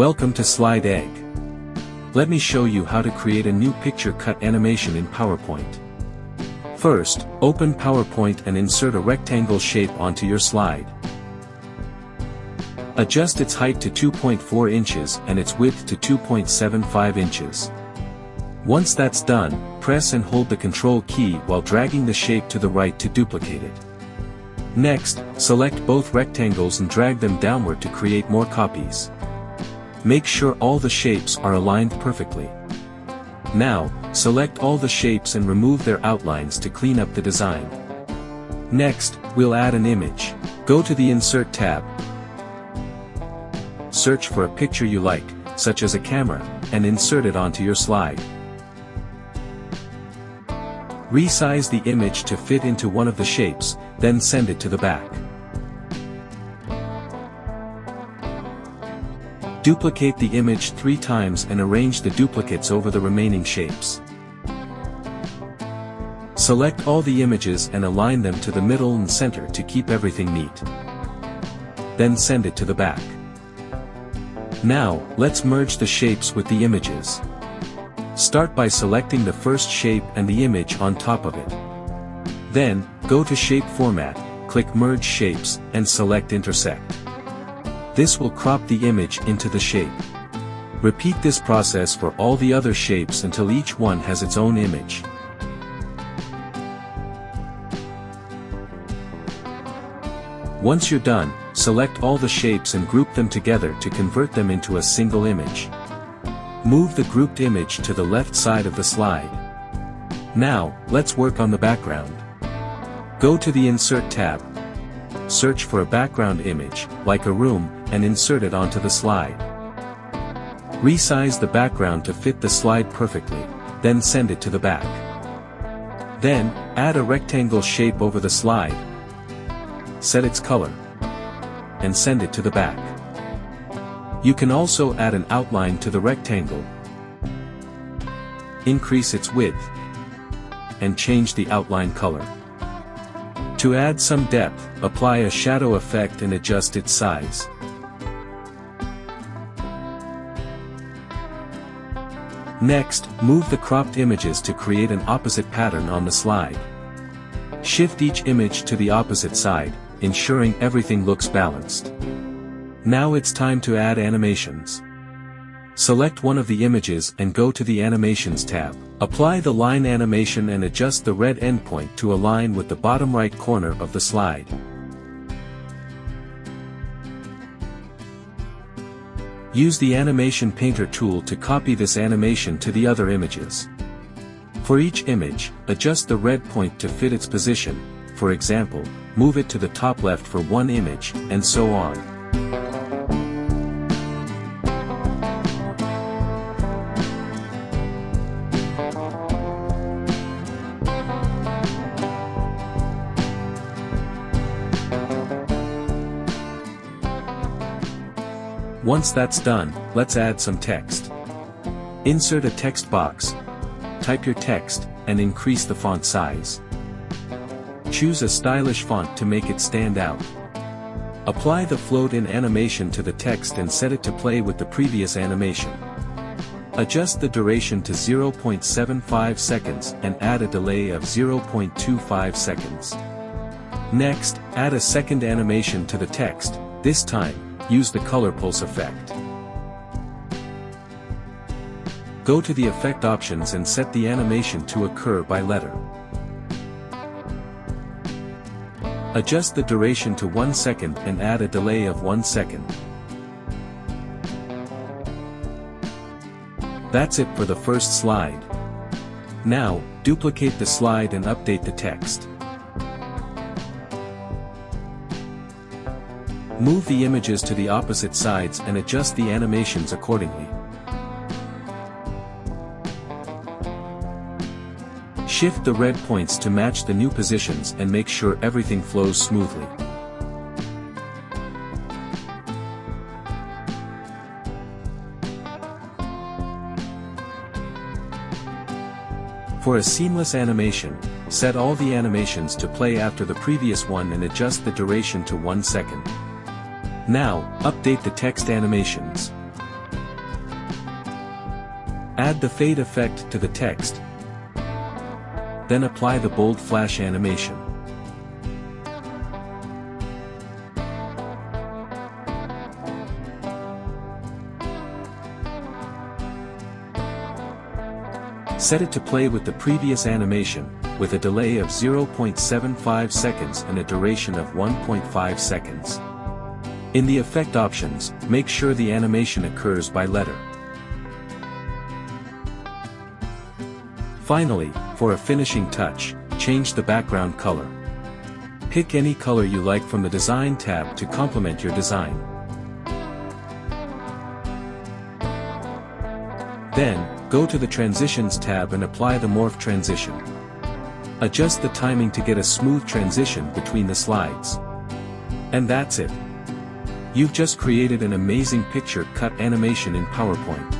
Welcome to Slide Egg. Let me show you how to create a new picture cut animation in PowerPoint. First, open PowerPoint and insert a rectangle shape onto your slide. Adjust its height to 2.4 inches and its width to 2.75 inches. Once that's done, press and hold the Control key while dragging the shape to the right to duplicate it. Next, select both rectangles and drag them downward to create more copies. Make sure all the shapes are aligned perfectly. Now, select all the shapes and remove their outlines to clean up the design. Next, we'll add an image. Go to the Insert tab. Search for a picture you like, such as a camera, and insert it onto your slide. Resize the image to fit into one of the shapes, then send it to the back. Duplicate the image 3 times and arrange the duplicates over the remaining shapes. Select all the images and align them to the middle and center to keep everything neat. Then send it to the back. Now, let's merge the shapes with the images. Start by selecting the first shape and the image on top of it. Then, go to Shape Format, click Merge Shapes, and select Intersect. This will crop the image into the shape. Repeat this process for all the other shapes until each one has its own image. Once you're done, select all the shapes and group them together to convert them into a single image. Move the grouped image to the left side of the slide. Now, let's work on the background. Go to the Insert tab. Search for a background image, like a room, and insert it onto the slide. Resize the background to fit the slide perfectly, then send it to the back. Then, add a rectangle shape over the slide. Set its color. And send it to the back. You can also add an outline to the rectangle. Increase its width. And change the outline color. To add some depth, apply a shadow effect and adjust its size. Next, move the cropped images to create an opposite pattern on the slide. Shift each image to the opposite side, ensuring everything looks balanced. Now it's time to add animations. Select one of the images and go to the Animations tab. Apply the line animation and adjust the red endpoint to align with the bottom right corner of the slide. Use the Animation Painter tool to copy this animation to the other images. For each image, adjust the red point to fit its position, for example, move it to the top left for one image, and so on. Once that's done, let's add some text. Insert a text box. Type your text, and increase the font size. Choose a stylish font to make it stand out. Apply the float-in animation to the text and set it to play with the previous animation. Adjust the duration to 0.75 seconds and add a delay of 0.25 seconds. Next, add a second animation to the text. This time, use the color pulse effect. Go to the effect options and set the animation to occur by letter. Adjust the duration to 1 second and add a delay of 1 second. That's it for the first slide. Now, duplicate the slide and update the text. Move the images to the opposite sides and adjust the animations accordingly. Shift the red points to match the new positions and make sure everything flows smoothly. For a seamless animation, set all the animations to play after the previous one and adjust the duration to 1 second. Now, update the text animations. Add the fade effect to the text. Then apply the bold flash animation. Set it to play with the previous animation, with a delay of 0.75 seconds and a duration of 1.5 seconds. In the effect options, make sure the animation occurs by letter. Finally, for a finishing touch, change the background color. Pick any color you like from the Design tab to complement your design. Then, go to the Transitions tab and apply the Morph transition. Adjust the timing to get a smooth transition between the slides. And that's it. You've just created an amazing picture cut animation in PowerPoint.